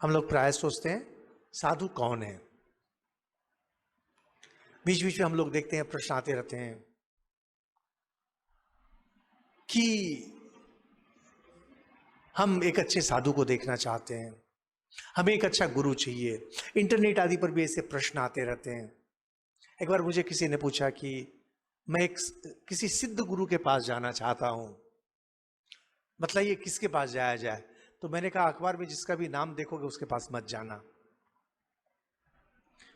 हम लोग प्राय सोचते हैं साधु कौन है। बीच बीच में हम लोग देखते हैं, प्रश्न आते रहते हैं कि हम एक अच्छे साधु को देखना चाहते हैं, हमें एक अच्छा गुरु चाहिए। इंटरनेट आदि पर भी ऐसे प्रश्न आते रहते हैं। एक बार मुझे किसी ने पूछा कि मैं किसी सिद्ध गुरु के पास जाना चाहता हूं, बताइए किसके पास जाया जाए। तो मैंने कहा अखबार में जिसका भी नाम देखोगे उसके पास मत जाना।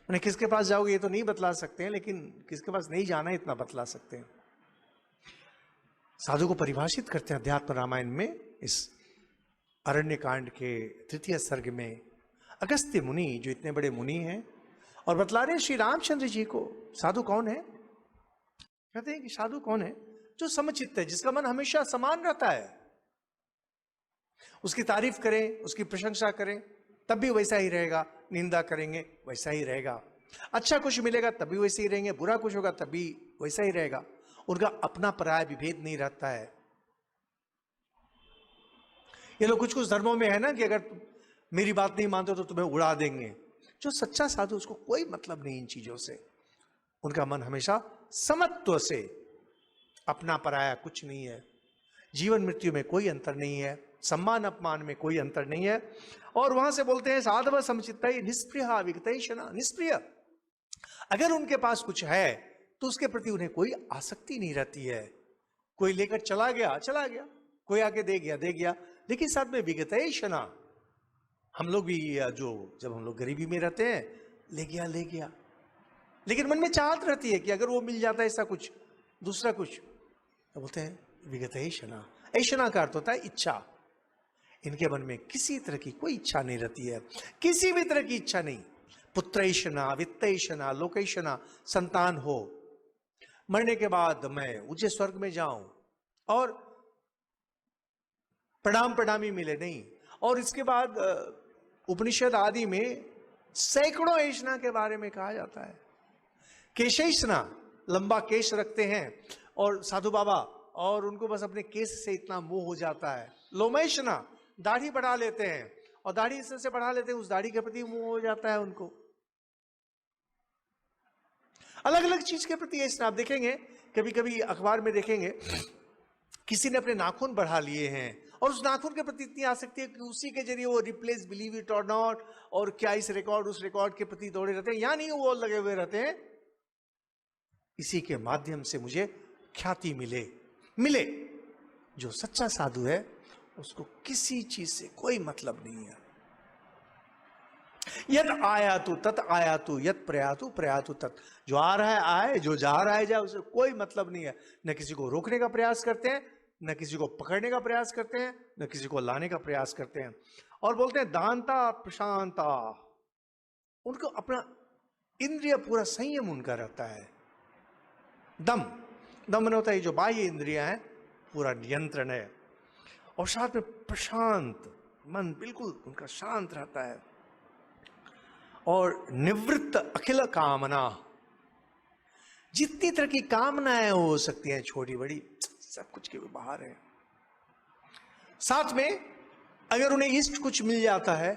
मैंने किसके पास जाओगे ये तो नहीं बतला सकते हैं, लेकिन किसके पास नहीं जाना है इतना बतला सकते हैं। साधु को परिभाषित करते हैं अध्यात्म रामायण में, इस अरण्य कांड के 3 सर्ग में अगस्त्य मुनि, जो इतने बड़े मुनि हैं, और बतला रहे हैं श्री रामचंद्र जी को साधु कौन है। कहते हैं कि साधु कौन है? जो समचित्त है, जिसका मन हमेशा समान रहता है। उसकी तारीफ करें, उसकी प्रशंसा करें तब भी वैसा ही रहेगा, निंदा करेंगे वैसा ही रहेगा। अच्छा कुछ मिलेगा तब भी वैसे ही रहेंगे, बुरा कुछ होगा तब भी वैसा ही रहेगा। उनका अपना पराया विभेद नहीं रहता है। ये लोग कुछ कुछ धर्मों में है ना कि अगर मेरी बात नहीं मानते तो तुम्हें उड़ा देंगे। जो सच्चा साधु उसको कोई मतलब नहीं इन चीजों से। उनका मन हमेशा समत्व से, अपना पराया कुछ नहीं है। जीवन मृत्यु में कोई अंतर नहीं है, सम्मान अपमान में कोई अंतर नहीं है। और वहां से बोलते हैं साधव समचित्त निष्प्रिय विगतैषणा। निष्प्रिय, अगर उनके पास कुछ है तो उसके प्रति उन्हें कोई आसक्ति नहीं रहती है। कोई लेकर चला गया चला गया, कोई आके दे गया, लेकिन साथ में विगतैषणा। हम लोग भी जो जब हम लोग गरीबी में रहते हैं, ले गया, लेकिन मन में चाहत रहती है कि अगर वो मिल जाता है ऐसा कुछ, दूसरा कुछ, तो बोलते हैं विगतैषणा। ऐषणा का अर्थ होता है इच्छा। इनके मन में किसी तरह की कोई इच्छा नहीं रहती है, किसी भी तरह की इच्छा नहीं। पुत्रैषणा, वित्तैषणा, लोकैषणा, संतान हो, मरने के बाद मैं ऊंचे स्वर्ग में जाऊं और प्रणाम प्रणामी मिले, नहीं। और इसके बाद उपनिषद आदि में सैकड़ों ऐषणा के बारे में कहा जाता है। केशैषणा, लंबा केश रखते हैं और साधु बाबा, और उनको बस अपने केस से इतना मोह हो जाता है। लोमैषणा, दाढ़ी बढ़ा लेते हैं और दाढ़ी इससे बढ़ा लेते हैं, उस दाढ़ी के प्रति मोह हो जाता है उनको। अलग अलग चीज के प्रति ऐसा आप देखेंगे, कभी कभी अखबार में देखेंगे किसी ने अपने नाखून बढ़ा लिए हैं और उस नाखून के प्रति इतनी आसक्ति है कि उसी के जरिए वो रिप्लेस बिलीव इट और नॉट, और क्या इस रिकॉर्ड उस रिकॉर्ड के प्रति दौड़े रहते हैं, या नहीं वो लगे हुए रहते हैं। इसी के माध्यम से मुझे ख्याति मिले। जो सच्चा साधु है उसको किसी चीज से कोई मतलब नहीं है। यद आयातु तत् आयातु, यद प्रयातु प्रयातु तत्। जो आ रहा है आए, जो जा रहा है जाए, उसे कोई मतलब नहीं है। न किसी को रोकने का प्रयास करते हैं, न किसी को पकड़ने का प्रयास करते हैं, न किसी को लाने का प्रयास करते हैं। और बोलते हैं दानता प्रशांता। उनको अपना इंद्रिय पूरा संयम उनका रहता है। दम होता है जो बाह्य इंद्रियां हैं, पूरा नियंत्रण है। और साथ में प्रशांत मन, बिल्कुल उनका शांत रहता है। और निवृत्त अखिल कामना, जितनी तरह की कामनाएं हो सकती हैं, छोटी बड़ी, सब कुछ के बाहर है। साथ में अगर उन्हें इष्ट कुछ मिल जाता है,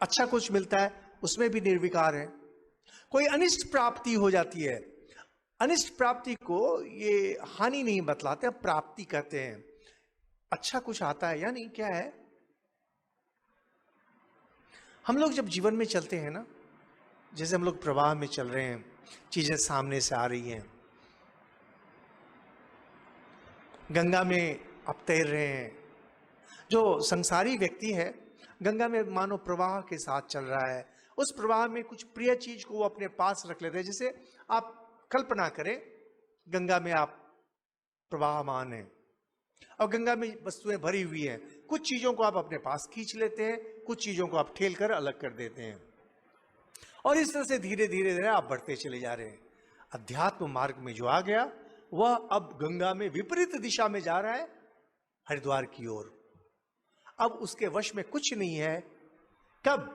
अच्छा कुछ मिलता है, उसमें भी निर्विकार है। कोई अनिष्ट प्राप्ति हो जाती है, अनिष्ट प्राप्ति को ये हानि नहीं बतलाते, प्राप्ति कहते हैं। अच्छा कुछ आता है, यानी क्या है, हम लोग जब जीवन में चलते हैं ना, जैसे हम लोग प्रवाह में चल रहे हैं, चीजें सामने से आ रही हैं, गंगा में आप तैर रहे हैं। जो संसारी व्यक्ति है, गंगा में मानो प्रवाह के साथ चल रहा है। उस प्रवाह में कुछ प्रिय चीज को वो अपने पास रख लेते हैं। जैसे आप कल्पना करें, गंगा में आप प्रवाहमान हैं और गंगा में वस्तुएं भरी हुई हैं। कुछ चीजों को आप अपने पास खींच लेते हैं, कुछ चीजों को आप ठेल कर अलग कर देते हैं, और इस तरह से धीरे धीरे आप बढ़ते चले जा रहे हैं। अध्यात्म मार्ग में जो आ गया, वह अब गंगा में विपरीत दिशा में जा रहा है, हरिद्वार की ओर। अब उसके वश में कुछ नहीं है, कब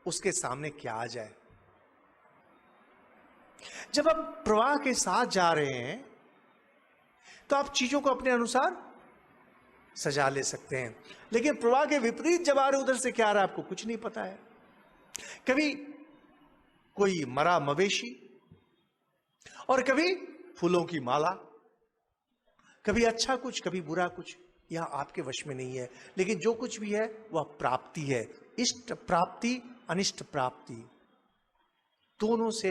उसके सामने क्या आ जाए। जब आप प्रवाह के साथ जा रहे हैं तो आप चीजों को अपने अनुसार सजा ले सकते हैं, लेकिन प्रवाह के विपरीत जब आ रहे, उधर से क्या आ रहा है आपको कुछ नहीं पता है। कभी कोई मरा मवेशी, और कभी फूलों की माला, कभी अच्छा कुछ कभी बुरा कुछ, यह आपके वश में नहीं है। लेकिन जो कुछ भी है वह प्राप्ति है, इष्ट प्राप्ति अनिष्ट प्राप्ति, दोनों से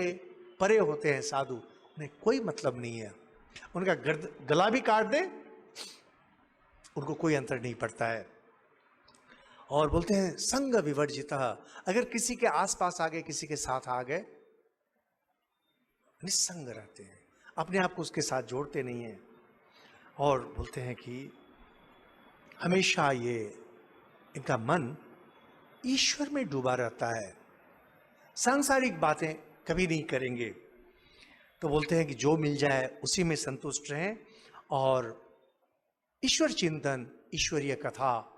परे होते हैं साधु। उन्हें कोई मतलब नहीं है, उनका गला भी काट दे उनको कोई अंतर नहीं पड़ता है। और बोलते हैं संग विवर्जिता, अगर किसी के आसपास आ गए, किसी के साथ आ गए, निस्संग रहते हैं, अपने आप को उसके साथ जोड़ते नहीं हैं। और बोलते हैं कि हमेशा ये इनका मन ईश्वर में डूबा रहता है, सांसारिक बातें कभी नहीं करेंगे। तो बोलते हैं कि जो मिल जाए उसी में संतुष्ट रहें, और ईश्वर चिंतन, ईश्वरीय कथा,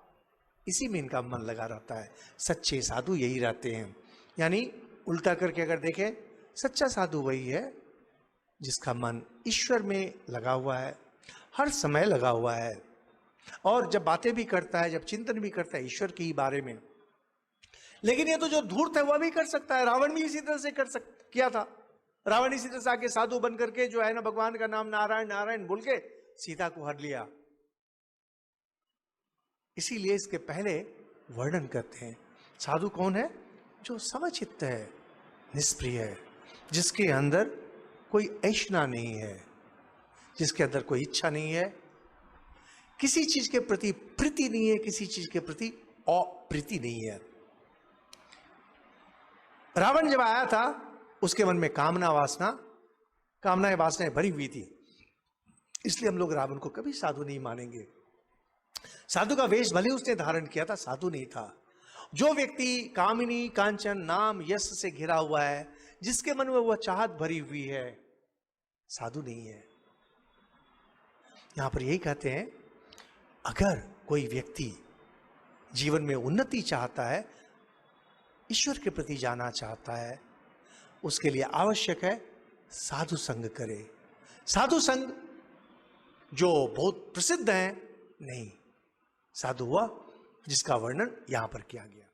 इसी में इनका मन लगा रहता है। सच्चे साधु यही रहते हैं। यानी उल्टा करके अगर देखें, सच्चा साधु वही है जिसका मन ईश्वर में लगा हुआ है, हर समय लगा हुआ है, और जब बातें भी करता है, जब चिंतन भी करता है ईश्वर के ही बारे में। लेकिन ये तो जो धूर्त है वह भी कर सकता है, रावण भी इसी तरह से किया था। रावण इसी तरह से आके साधु बन करके जो है ना, भगवान का नाम नारायण नारायण बोल के सीता को हर लिया। इसीलिए इसके पहले वर्णन करते हैं, साधु कौन है? जो समचित्त है, निष्प्रिय है, जिसके अंदर कोई ऐषणा नहीं है, जिसके अंदर कोई इच्छा नहीं है, किसी चीज के प्रति प्रीति नहीं है, किसी चीज के प्रति अप्रीति नहीं है। रावण जब आया था उसके मन में कामनाएं वासनाएं भरी हुई थी, इसलिए हम लोग रावण को कभी साधु नहीं मानेंगे। साधु का वेश भले उसने धारण किया था, साधु नहीं था। जो व्यक्ति कामिनी कांचन नाम यश से घिरा हुआ है, जिसके मन में वह चाहत भरी हुई है, साधु नहीं है। यहां पर यही कहते हैं, अगर कोई व्यक्ति जीवन में उन्नति चाहता है, ईश्वर के प्रति जाना चाहता है, उसके लिए आवश्यक है साधु संग करे। साधु संग जो बहुत प्रसिद्ध है नहीं, साधु हुआ जिसका वर्णन यहां पर किया गया।